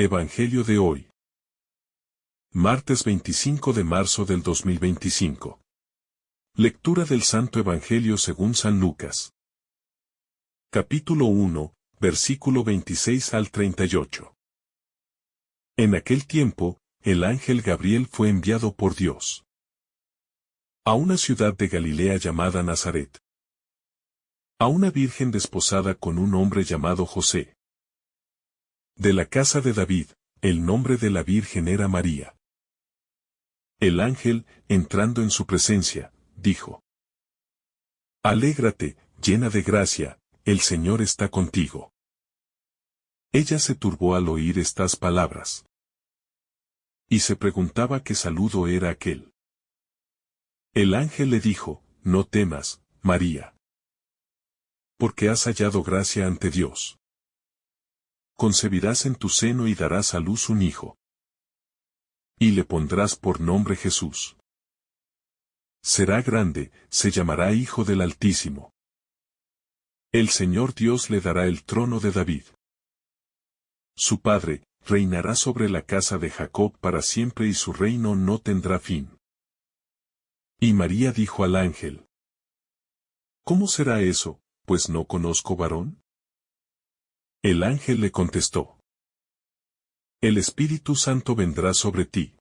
Evangelio de hoy. Martes 25 de marzo del 2025. Lectura del Santo Evangelio según San Lucas. Capítulo 1, versículo 26 al 38. En aquel tiempo, el ángel Gabriel fue enviado por Dios a una ciudad de Galilea llamada Nazaret, a una virgen desposada con un hombre llamado José, de la casa de David. El nombre de la virgen era María. El ángel, entrando en su presencia, dijo: Alégrate, llena de gracia, el Señor está contigo. Ella se turbó al oír estas palabras y se preguntaba qué saludo era aquel. El ángel le dijo: No temas, María, porque has hallado gracia ante Dios. Concebirás en tu seno y darás a luz un hijo, y le pondrás por nombre Jesús. Será grande, se llamará Hijo del Altísimo. El Señor Dios le dará el trono de David. Su padre reinará sobre la casa de Jacob para siempre y su reino no tendrá fin. Y María dijo al ángel: ¿Cómo será eso, pues no conozco varón? El ángel le contestó: El Espíritu Santo vendrá sobre ti,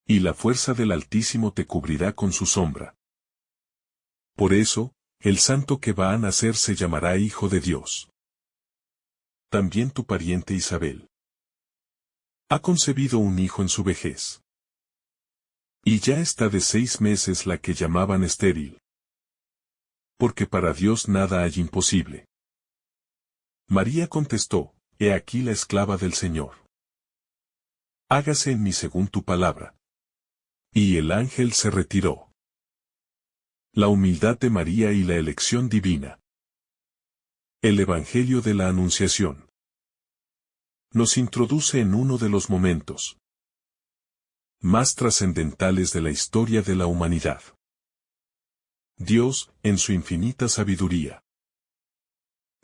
y la fuerza del Altísimo te cubrirá con su sombra. Por eso, el santo que va a nacer se llamará Hijo de Dios. También tu pariente Isabel ha concebido un hijo en su vejez. Y ya está de 6 meses la que llamaban estéril, porque para Dios nada hay imposible. María contestó: He aquí la esclava del Señor. Hágase en mí según tu palabra. Y el ángel se retiró. La humildad de María y la elección divina. El Evangelio de la Anunciación nos introduce en uno de los momentos más trascendentales de la historia de la humanidad. Dios, en su infinita sabiduría,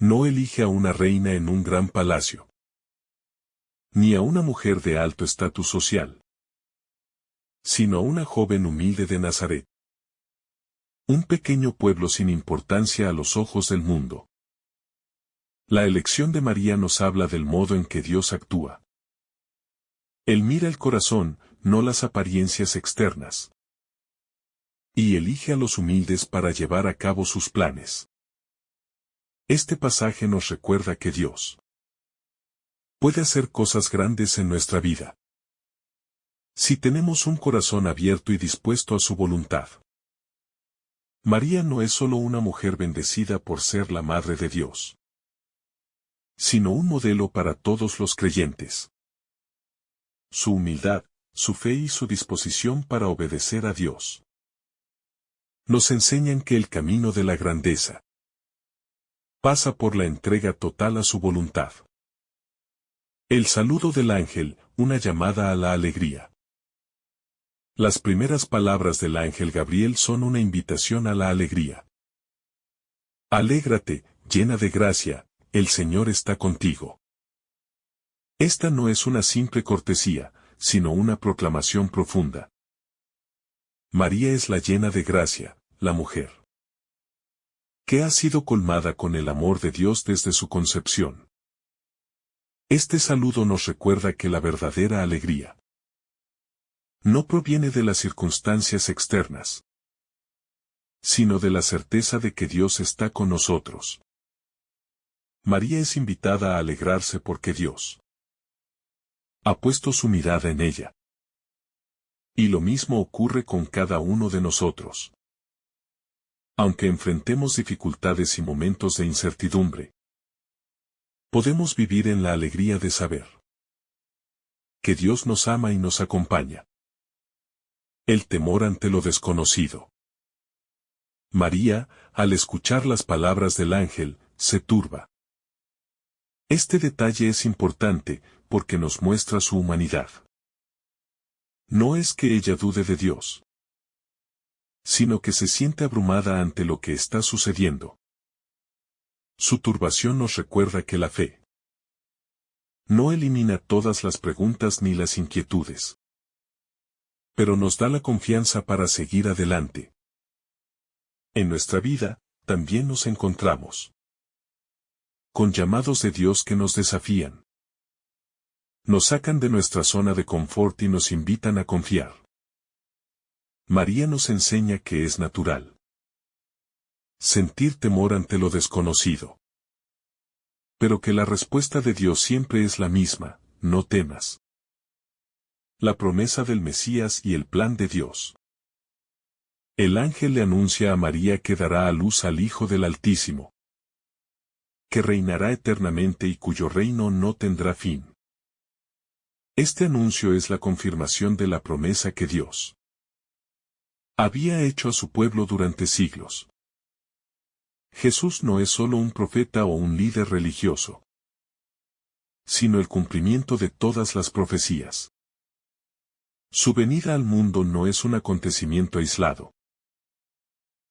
no elige a una reina en un gran palacio, ni a una mujer de alto estatus social, sino a una joven humilde de Nazaret, un pequeño pueblo sin importancia a los ojos del mundo. La elección de María nos habla del modo en que Dios actúa. Él mira el corazón, no las apariencias externas, y elige a los humildes para llevar a cabo sus planes. Este pasaje nos recuerda que Dios puede hacer cosas grandes en nuestra vida si tenemos un corazón abierto y dispuesto a su voluntad. María no es solo una mujer bendecida por ser la Madre de Dios, sino un modelo para todos los creyentes. Su humildad, su fe y su disposición para obedecer a Dios nos enseñan que el camino de la grandeza pasa por la entrega total a su voluntad. El saludo del ángel, una llamada a la alegría. Las primeras palabras del ángel Gabriel son una invitación a la alegría. Alégrate, llena de gracia, el Señor está contigo. Esta no es una simple cortesía, sino una proclamación profunda. María es la llena de gracia, la mujer que ha sido colmada con el amor de Dios desde su concepción. Este saludo nos recuerda que la verdadera alegría no proviene de las circunstancias externas, sino de la certeza de que Dios está con nosotros. María es invitada a alegrarse porque Dios ha puesto su mirada en ella. Y lo mismo ocurre con cada uno de nosotros. Aunque enfrentemos dificultades y momentos de incertidumbre, podemos vivir en la alegría de saber que Dios nos ama y nos acompaña. El temor ante lo desconocido. María, al escuchar las palabras del ángel, se turba. Este detalle es importante, porque nos muestra su humanidad. No es que ella dude de Dios, sino que se siente abrumada ante lo que está sucediendo. Su turbación nos recuerda que la fe No elimina todas las preguntas ni las inquietudes, pero nos da la confianza para seguir adelante. En nuestra vida, también nos encontramos con llamados de Dios que nos desafían. Nos sacan de nuestra zona de confort y nos invitan a confiar. María nos enseña que es natural sentir temor ante lo desconocido, pero que la respuesta de Dios siempre es la misma: no temas. La promesa del Mesías y el plan de Dios. El ángel le anuncia a María que dará a luz al Hijo del Altísimo, que reinará eternamente y cuyo reino no tendrá fin. Este anuncio es la confirmación de la promesa que Dios había hecho a su pueblo durante siglos. Jesús no es solo un profeta o un líder religioso, sino el cumplimiento de todas las profecías. Su venida al mundo no es un acontecimiento aislado,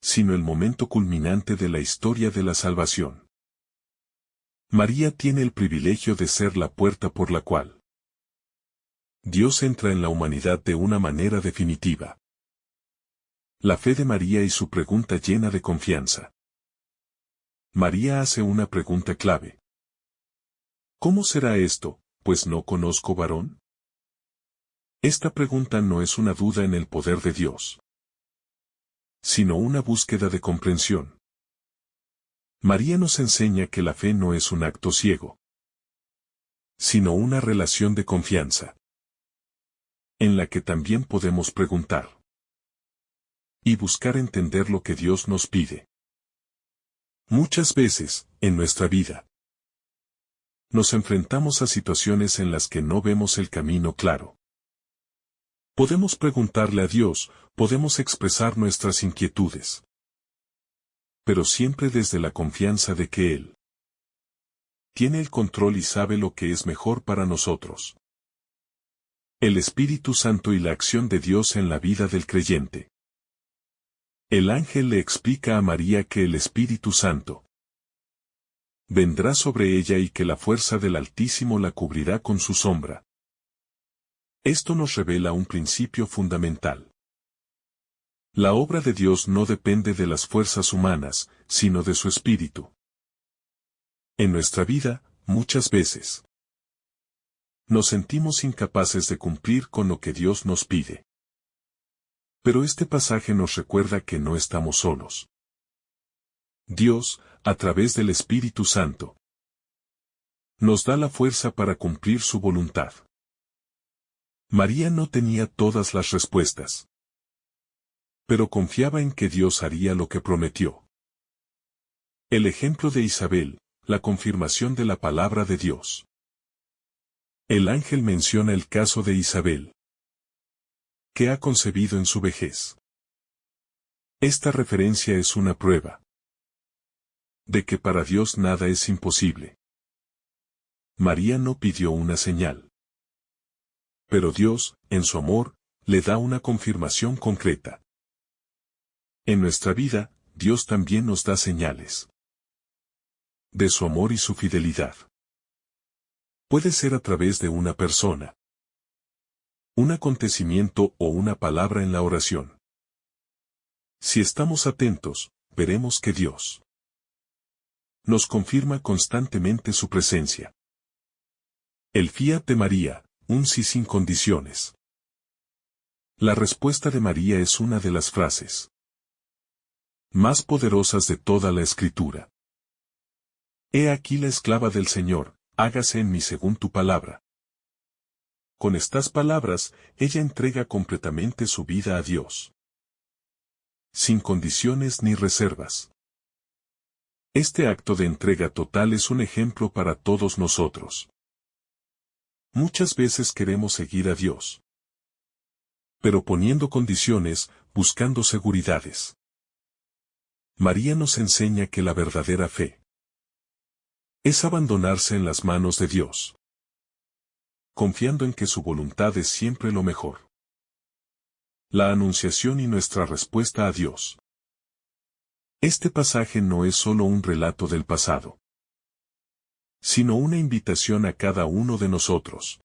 sino el momento culminante de la historia de la salvación. María tiene el privilegio de ser la puerta por la cual Dios entra en la humanidad de una manera definitiva. La fe de María y su pregunta llena de confianza. María hace una pregunta clave. ¿Cómo será esto, pues no conozco varón? Esta pregunta no es una duda en el poder de Dios, sino una búsqueda de comprensión. María nos enseña que la fe no es un acto ciego, sino una relación de confianza, en la que también podemos preguntar y buscar entender lo que Dios nos pide. Muchas veces, en nuestra vida, nos enfrentamos a situaciones en las que no vemos el camino claro. Podemos preguntarle a Dios, podemos expresar nuestras inquietudes, pero siempre desde la confianza de que Él tiene el control y sabe lo que es mejor para nosotros. El Espíritu Santo y la acción de Dios en la vida del creyente. El ángel le explica a María que el Espíritu Santo vendrá sobre ella y que la fuerza del Altísimo la cubrirá con su sombra. Esto nos revela un principio fundamental. La obra de Dios no depende de las fuerzas humanas, sino de su Espíritu. En nuestra vida, muchas veces, nos sentimos incapaces de cumplir con lo que Dios nos pide. Pero este pasaje nos recuerda que no estamos solos. Dios, a través del Espíritu Santo, nos da la fuerza para cumplir su voluntad. María no tenía todas las respuestas, pero confiaba en que Dios haría lo que prometió. El ejemplo de Isabel, la confirmación de la palabra de Dios. El ángel menciona el caso de Isabel, que ha concebido en su vejez. Esta referencia es una prueba de que para Dios nada es imposible. María no pidió una señal, pero Dios, en su amor, le da una confirmación concreta. En nuestra vida, Dios también nos da señales de su amor y su fidelidad. Puede ser a través de una persona, un acontecimiento o una palabra en la oración. Si estamos atentos, veremos que Dios nos confirma constantemente su presencia. El fiat de María, un sí sin condiciones. La respuesta de María es una de las frases más poderosas de toda la Escritura. He aquí la esclava del Señor, hágase en mí según tu palabra. Con estas palabras, ella entrega completamente su vida a Dios, sin condiciones ni reservas. Este acto de entrega total es un ejemplo para todos nosotros. Muchas veces queremos seguir a Dios, pero poniendo condiciones, buscando seguridades. María nos enseña que la verdadera fe es abandonarse en las manos de Dios, confiando en que su voluntad es siempre lo mejor. La anunciación y nuestra respuesta a Dios. Este pasaje no es solo un relato del pasado, sino una invitación a cada uno de nosotros.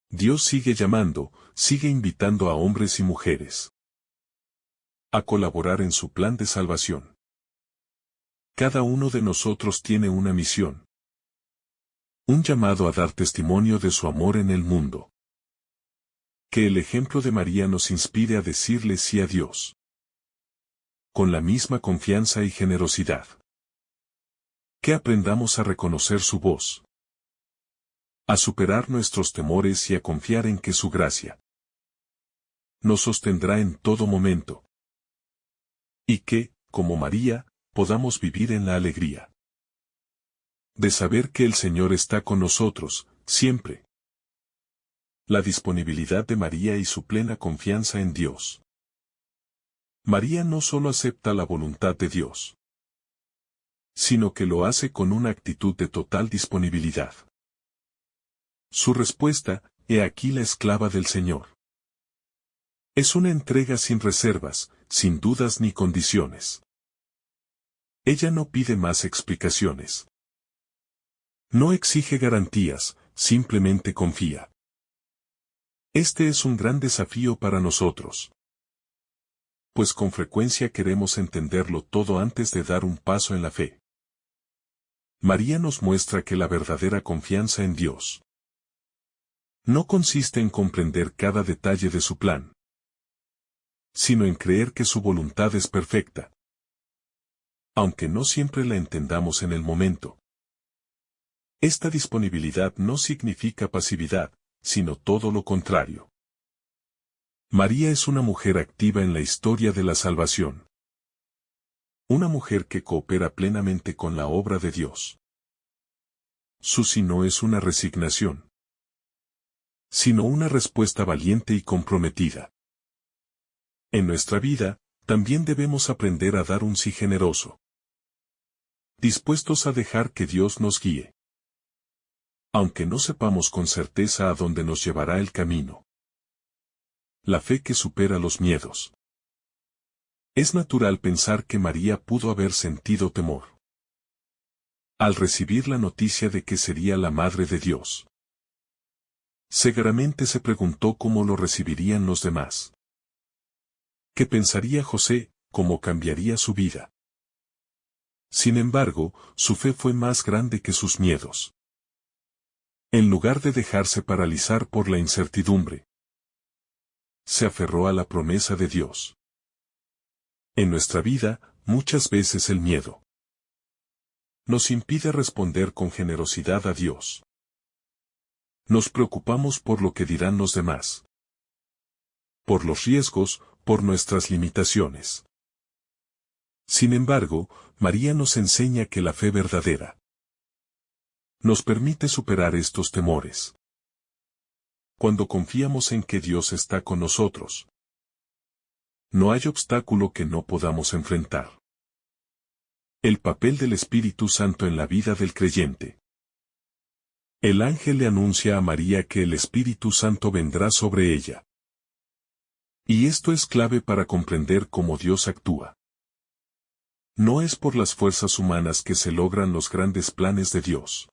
Dios sigue llamando, sigue invitando a hombres y mujeres a colaborar en su plan de salvación. Cada uno de nosotros tiene una misión. Un llamado a dar testimonio de su amor en el mundo. Que el ejemplo de María nos inspire a decirle sí a Dios. Con la misma confianza y generosidad. Que aprendamos a reconocer su voz. A superar nuestros temores y a confiar en que su gracia nos sostendrá en todo momento. Y que, como María, podamos vivir en la alegría de saber que el Señor está con nosotros, siempre. La disponibilidad de María y su plena confianza en Dios. María no solo acepta la voluntad de Dios, sino que lo hace con una actitud de total disponibilidad. Su respuesta, he aquí la esclava del Señor. Es una entrega sin reservas, sin dudas ni condiciones. Ella no pide más explicaciones. No exige garantías, simplemente confía. Este es un gran desafío para nosotros. Pues con frecuencia queremos entenderlo todo antes de dar un paso en la fe. María nos muestra que la verdadera confianza en Dios no consiste en comprender cada detalle de su plan, sino en creer que su voluntad es perfecta, aunque no siempre la entendamos en el momento. Esta disponibilidad no significa pasividad, sino todo lo contrario. María es una mujer activa en la historia de la salvación. Una mujer que coopera plenamente con la obra de Dios. Su sí no es una resignación, sino una respuesta valiente y comprometida. En nuestra vida, también debemos aprender a dar un sí generoso. Dispuestos a dejar que Dios nos guíe. Aunque no sepamos con certeza a dónde nos llevará el camino. La fe que supera los miedos. Es natural pensar que María pudo haber sentido temor al recibir la noticia de que sería la Madre de Dios. Seguramente se preguntó cómo lo recibirían los demás. ¿Qué pensaría José? ¿Cómo cambiaría su vida? Sin embargo, su fe fue más grande que sus miedos. En lugar de dejarse paralizar por la incertidumbre, se aferró a la promesa de Dios. En nuestra vida, muchas veces el miedo nos impide responder con generosidad a Dios. Nos preocupamos por lo que dirán los demás, por los riesgos, por nuestras limitaciones. Sin embargo, María nos enseña que la fe verdadera nos permite superar estos temores. Cuando confiamos en que Dios está con nosotros, no hay obstáculo que no podamos enfrentar. El papel del Espíritu Santo en la vida del creyente. El ángel le anuncia a María que el Espíritu Santo vendrá sobre ella. Y esto es clave para comprender cómo Dios actúa. No es por las fuerzas humanas que se logran los grandes planes de Dios,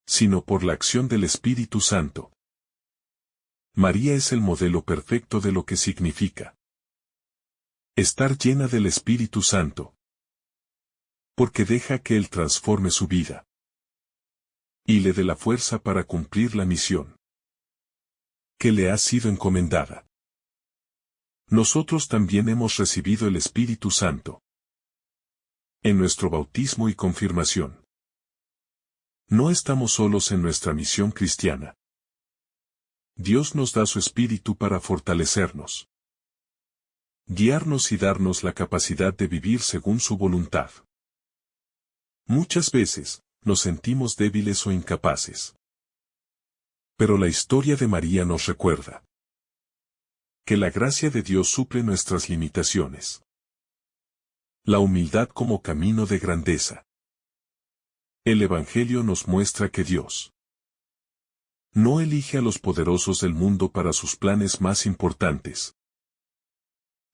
sino por la acción del Espíritu Santo. María es el modelo perfecto de lo que significa estar llena del Espíritu Santo, porque deja que Él transforme su vida y le dé la fuerza para cumplir la misión que le ha sido encomendada. Nosotros también hemos recibido el Espíritu Santo en nuestro bautismo y confirmación. No estamos solos en nuestra misión cristiana. Dios nos da su Espíritu para fortalecernos, guiarnos y darnos la capacidad de vivir según su voluntad. Muchas veces, nos sentimos débiles o incapaces. Pero la historia de María nos recuerda que la gracia de Dios suple nuestras limitaciones. La humildad como camino de grandeza. El Evangelio nos muestra que Dios no elige a los poderosos del mundo para sus planes más importantes,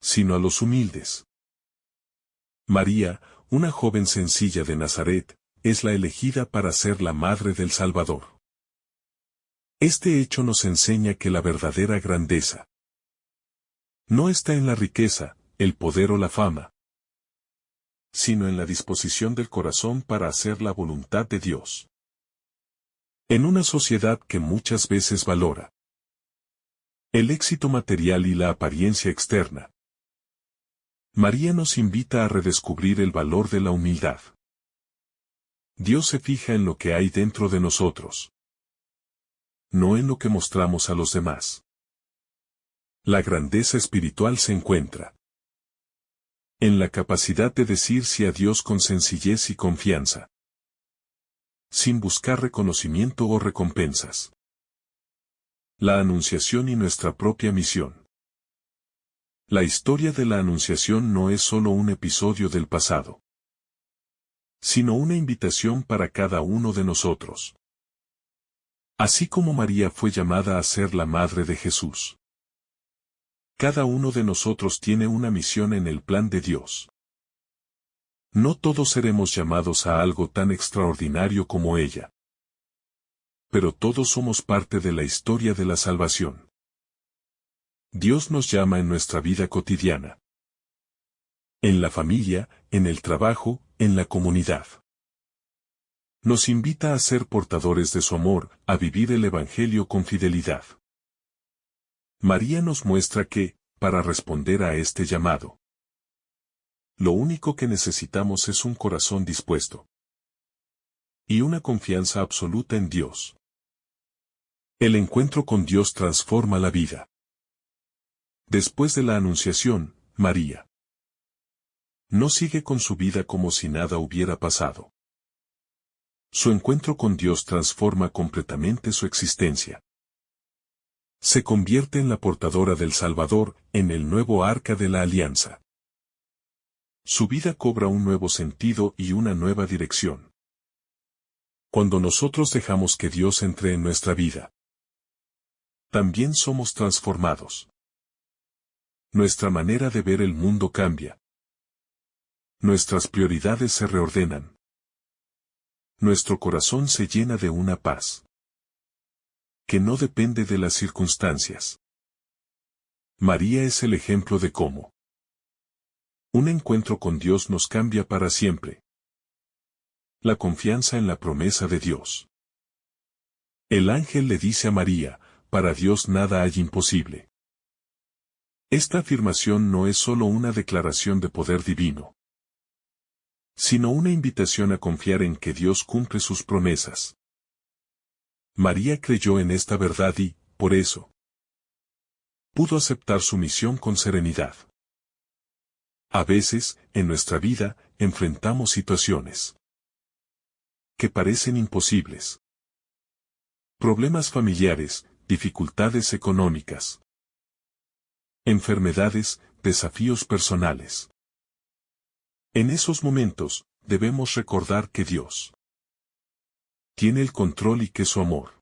sino a los humildes. María, una joven sencilla de Nazaret, es la elegida para ser la madre del Salvador. Este hecho nos enseña que la verdadera grandeza no está en la riqueza, el poder o la fama, sino en la disposición del corazón para hacer la voluntad de Dios. En una sociedad que muchas veces valora el éxito material y la apariencia externa, María nos invita a redescubrir el valor de la humildad. Dios se fija en lo que hay dentro de nosotros, no en lo que mostramos a los demás. La grandeza espiritual se encuentra en la capacidad de decir sí a Dios con sencillez y confianza, sin buscar reconocimiento o recompensas. La Anunciación y nuestra propia misión. La historia de la Anunciación no es solo un episodio del pasado, sino una invitación para cada uno de nosotros. Así como María fue llamada a ser la madre de Jesús, cada uno de nosotros tiene una misión en el plan de Dios. No todos seremos llamados a algo tan extraordinario como ella, pero todos somos parte de la historia de la salvación. Dios nos llama en nuestra vida cotidiana, en la familia, en el trabajo, en la comunidad. Nos invita a ser portadores de su amor, a vivir el Evangelio con fidelidad. María nos muestra que, para responder a este llamado, lo único que necesitamos es un corazón dispuesto y una confianza absoluta en Dios. El encuentro con Dios transforma la vida. Después de la Anunciación, María no sigue con su vida como si nada hubiera pasado. Su encuentro con Dios transforma completamente su existencia. Se convierte en la portadora del Salvador, en el nuevo arca de la alianza. Su vida cobra un nuevo sentido y una nueva dirección. Cuando nosotros dejamos que Dios entre en nuestra vida, también somos transformados. Nuestra manera de ver el mundo cambia. Nuestras prioridades se reordenan. Nuestro corazón se llena de una paz que no depende de las circunstancias. María es el ejemplo de cómo un encuentro con Dios nos cambia para siempre. La confianza en la promesa de Dios. El ángel le dice a María, para Dios nada hay imposible. Esta afirmación no es solo una declaración de poder divino, sino una invitación a confiar en que Dios cumple sus promesas. María creyó en esta verdad y, por eso, pudo aceptar su misión con serenidad. A veces, en nuestra vida, enfrentamos situaciones que parecen imposibles. Problemas familiares, dificultades económicas, enfermedades, desafíos personales. En esos momentos, debemos recordar que Dios tiene el control y que su amor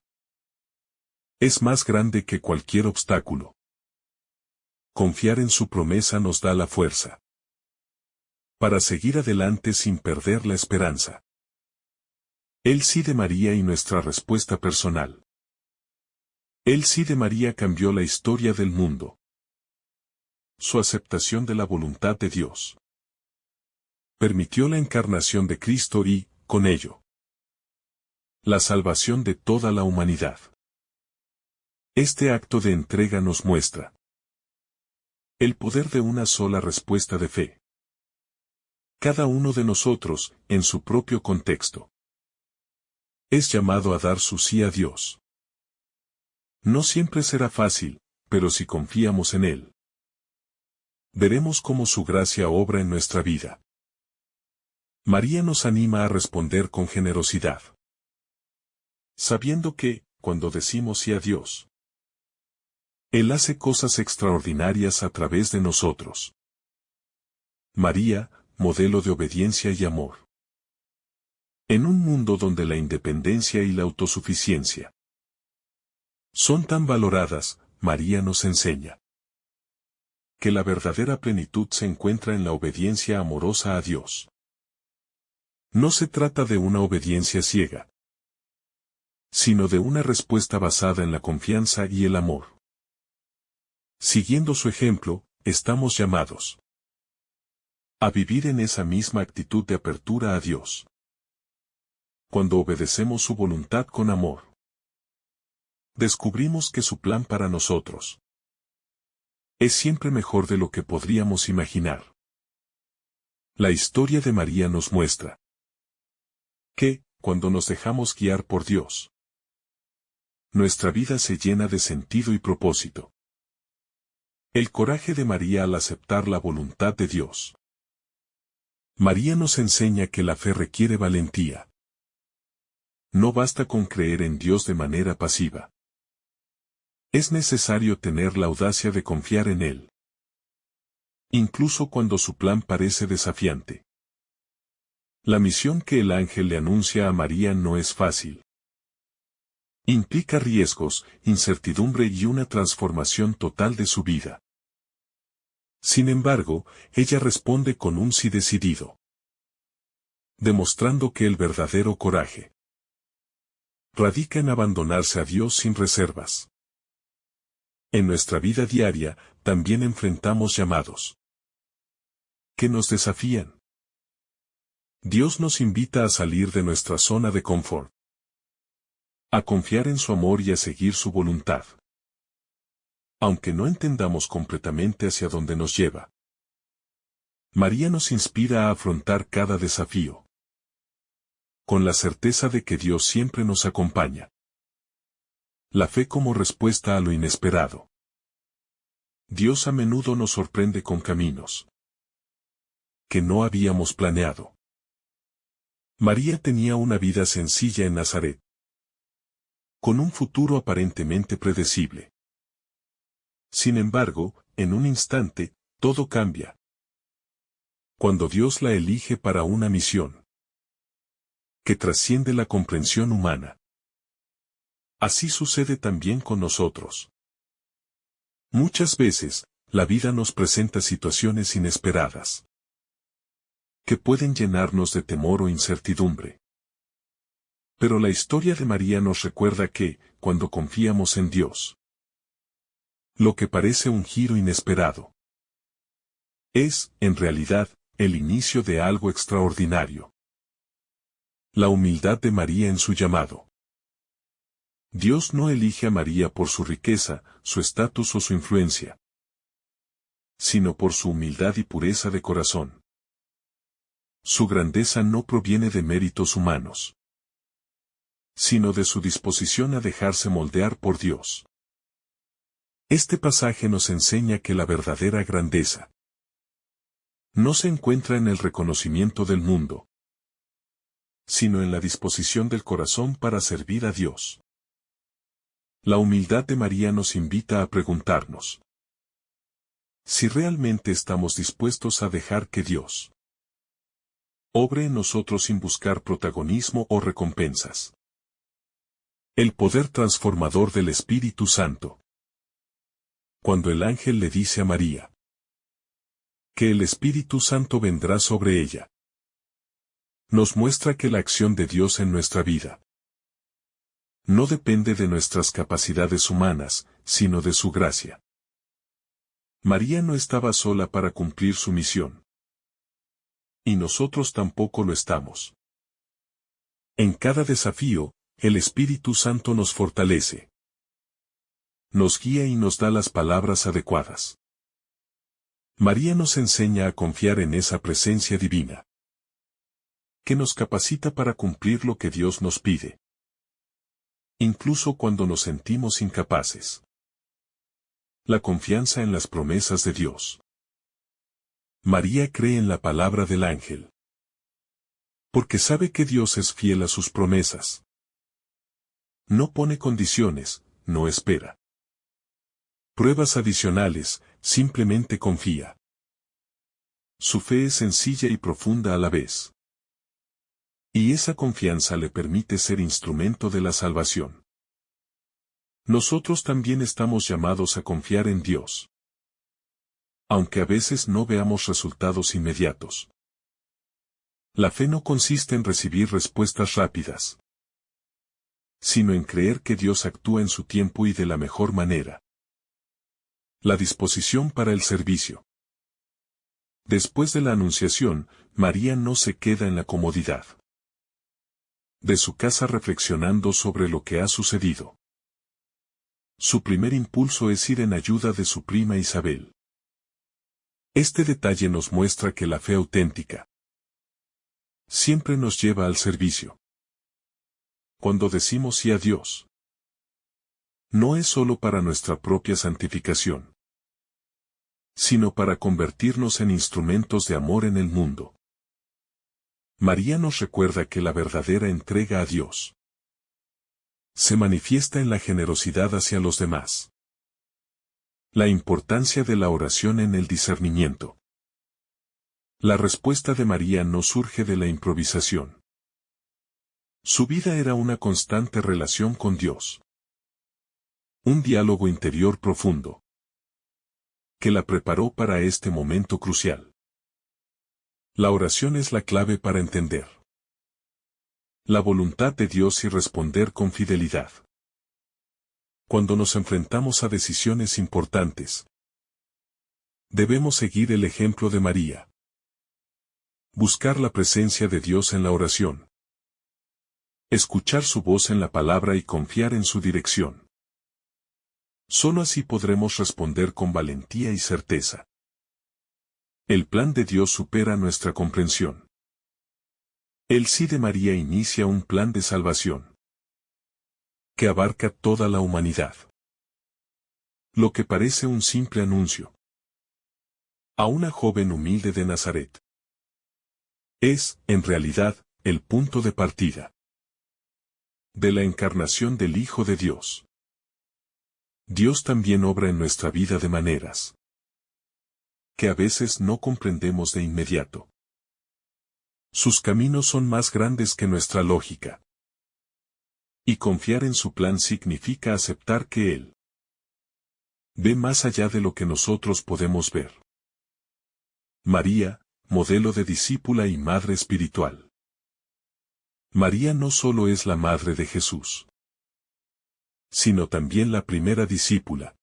es más grande que cualquier obstáculo. Confiar en su promesa nos da la fuerza para seguir adelante sin perder la esperanza. El sí de María y nuestra respuesta personal. El sí de María cambió la historia del mundo. Su aceptación de la voluntad de Dios permitió la encarnación de Cristo y, con ello, la salvación de toda la humanidad. Este acto de entrega nos muestra el poder de una sola respuesta de fe. Cada uno de nosotros, en su propio contexto, es llamado a dar su sí a Dios. No siempre será fácil, pero si confiamos en Él, veremos cómo su gracia obra en nuestra vida. María nos anima a responder con generosidad, sabiendo que, cuando decimos sí a Dios, Él hace cosas extraordinarias a través de nosotros. María, modelo de obediencia y amor. En un mundo donde la independencia y la autosuficiencia son tan valoradas, María nos enseña que la verdadera plenitud se encuentra en la obediencia amorosa a Dios. No se trata de una obediencia ciega, sino de una respuesta basada en la confianza y el amor. Siguiendo su ejemplo, estamos llamados a vivir en esa misma actitud de apertura a Dios. Cuando obedecemos su voluntad con amor, descubrimos que su plan para nosotros es siempre mejor de lo que podríamos imaginar. La historia de María nos muestra que, cuando nos dejamos guiar por Dios, nuestra vida se llena de sentido y propósito. El coraje de María al aceptar la voluntad de Dios. María nos enseña que la fe requiere valentía. No basta con creer en Dios de manera pasiva. Es necesario tener la audacia de confiar en Él, incluso cuando su plan parece desafiante. La misión que el ángel le anuncia a María no es fácil. Implica riesgos, incertidumbre y una transformación total de su vida. Sin embargo, ella responde con un sí decidido, demostrando que el verdadero coraje radica en abandonarse a Dios sin reservas. En nuestra vida diaria, también enfrentamos llamados que nos desafían. Dios nos invita a salir de nuestra zona de confort, a confiar en su amor y a seguir su voluntad. Aunque no entendamos completamente hacia dónde nos lleva, María nos inspira a afrontar cada desafío, con la certeza de que Dios siempre nos acompaña. La fe como respuesta a lo inesperado. Dios a menudo nos sorprende con caminos que no habíamos planeado. María tenía una vida sencilla en Nazaret, con un futuro aparentemente predecible. Sin embargo, en un instante, todo cambia. Cuando Dios la elige para una misión que trasciende la comprensión humana. Así sucede también con nosotros. Muchas veces, la vida nos presenta situaciones inesperadas que pueden llenarnos de temor o incertidumbre. Pero la historia de María nos recuerda que, cuando confiamos en Dios, lo que parece un giro inesperado es, en realidad, el inicio de algo extraordinario. La humildad de María en su llamado. Dios no elige a María por su riqueza, su estatus o su influencia, sino por su humildad y pureza de corazón. Su grandeza no proviene de méritos humanos, sino de su disposición a dejarse moldear por Dios. Este pasaje nos enseña que la verdadera grandeza no se encuentra en el reconocimiento del mundo, sino en la disposición del corazón para servir a Dios. La humildad de María nos invita a preguntarnos si realmente estamos dispuestos a dejar que Dios obre en nosotros sin buscar protagonismo o recompensas. El poder transformador del Espíritu Santo. Cuando el ángel le dice a María que el Espíritu Santo vendrá sobre ella, nos muestra que la acción de Dios en nuestra vida no depende de nuestras capacidades humanas, sino de su gracia. María no estaba sola para cumplir su misión. Y nosotros tampoco lo estamos. En cada desafío, el Espíritu Santo nos fortalece, nos guía y nos da las palabras adecuadas. María nos enseña a confiar en esa presencia divina, que nos capacita para cumplir lo que Dios nos pide, incluso cuando nos sentimos incapaces. La confianza en las promesas de Dios. María cree en la palabra del ángel, porque sabe que Dios es fiel a sus promesas. No pone condiciones, no espera pruebas adicionales, simplemente confía. Su fe es sencilla y profunda a la vez. Y esa confianza le permite ser instrumento de la salvación. Nosotros también estamos llamados a confiar en Dios, aunque a veces no veamos resultados inmediatos. La fe no consiste en recibir respuestas rápidas, sino en creer que Dios actúa en su tiempo y de la mejor manera. La disposición para el servicio. Después de la anunciación, María no se queda en la comodidad de su casa reflexionando sobre lo que ha sucedido. Su primer impulso es ir en ayuda de su prima Isabel. Este detalle nos muestra que la fe auténtica siempre nos lleva al servicio. Cuando decimos sí a Dios, no es solo para nuestra propia santificación, sino para convertirnos en instrumentos de amor en el mundo. María nos recuerda que la verdadera entrega a Dios se manifiesta en la generosidad hacia los demás. La importancia de la oración en el discernimiento. La respuesta de María no surge de la improvisación. Su vida era una constante relación con Dios. Un diálogo interior profundo que la preparó para este momento crucial. La oración es la clave para entender la voluntad de Dios y responder con fidelidad. Cuando nos enfrentamos a decisiones importantes, debemos seguir el ejemplo de María. Buscar la presencia de Dios en la oración. Escuchar su voz en la palabra y confiar en su dirección. Solo así podremos responder con valentía y certeza. El plan de Dios supera nuestra comprensión. El sí de María inicia un plan de salvación que abarca toda la humanidad. Lo que parece un simple anuncio a una joven humilde de Nazaret es, en realidad, el punto de partida de la encarnación del Hijo de Dios. Dios también obra en nuestra vida de maneras que a veces no comprendemos de inmediato. Sus caminos son más grandes que nuestra lógica. Y confiar en su plan significa aceptar que Él ve más allá de lo que nosotros podemos ver. María, modelo de discípula y madre espiritual. María no solo es la madre de Jesús, sino también la primera discípula.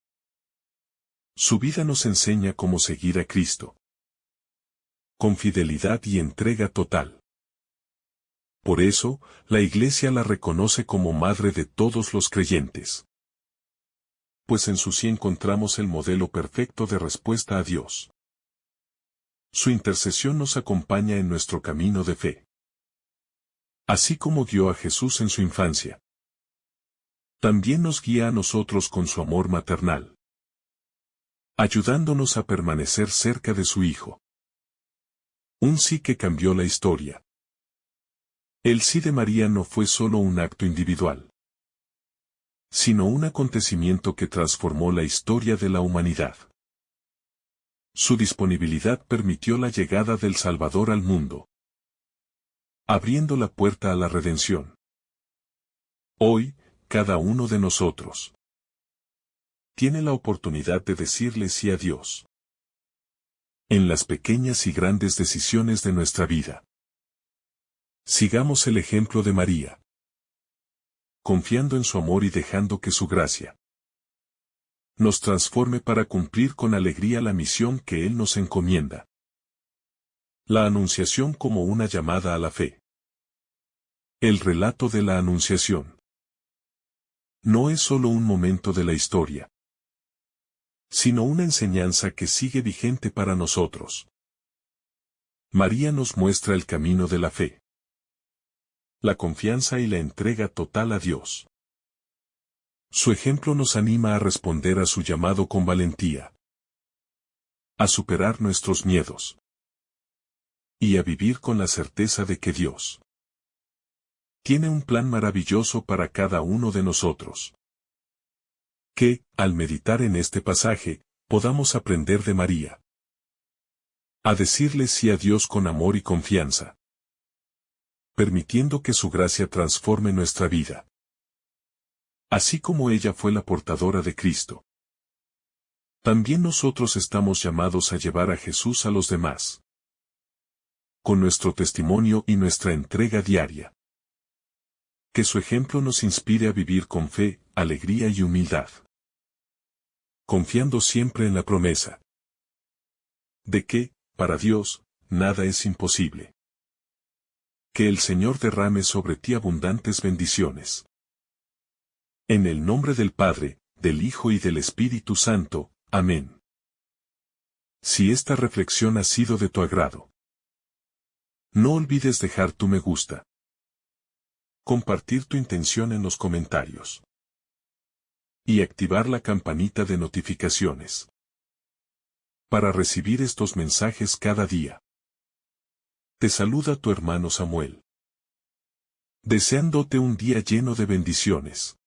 Su vida nos enseña cómo seguir a Cristo, con fidelidad y entrega total. Por eso, la Iglesia la reconoce como madre de todos los creyentes. Pues en su sí encontramos el modelo perfecto de respuesta a Dios. Su intercesión nos acompaña en nuestro camino de fe. Así como guió a Jesús en su infancia, también nos guía a nosotros con su amor maternal, ayudándonos a permanecer cerca de su Hijo. Un sí que cambió la historia. El sí de María no fue solo un acto individual, sino un acontecimiento que transformó la historia de la humanidad. Su disponibilidad permitió la llegada del Salvador al mundo, abriendo la puerta a la redención. Hoy, cada uno de nosotros tiene la oportunidad de decirle sí a Dios en las pequeñas y grandes decisiones de nuestra vida. Sigamos el ejemplo de María, confiando en su amor y dejando que su gracia nos transforme para cumplir con alegría la misión que Él nos encomienda. La Anunciación como una llamada a la fe. El relato de la Anunciación no es solo un momento de la historia, sino una enseñanza que sigue vigente para nosotros. María nos muestra el camino de la fe, la confianza y la entrega total a Dios. Su ejemplo nos anima a responder a su llamado con valentía, a superar nuestros miedos y a vivir con la certeza de que Dios tiene un plan maravilloso para cada uno de nosotros. Que, al meditar en este pasaje, podamos aprender de María a decirle sí a Dios con amor y confianza, permitiendo que su gracia transforme nuestra vida. Así como ella fue la portadora de Cristo, también nosotros estamos llamados a llevar a Jesús a los demás. con nuestro testimonio y nuestra entrega diaria. Que su ejemplo nos inspire a vivir con fe, alegría y humildad. Confiando siempre en la promesa de que, para Dios, nada es imposible. Que el Señor derrame sobre ti abundantes bendiciones. En el nombre del Padre, del Hijo y del Espíritu Santo. Amén. Si esta reflexión ha sido de tu agrado, no olvides dejar tu me gusta. Compartir tu intención en los comentarios. Y activar la campanita de notificaciones. Para recibir estos mensajes cada día. Te saluda tu hermano Samuel. Deseándote un día lleno de bendiciones.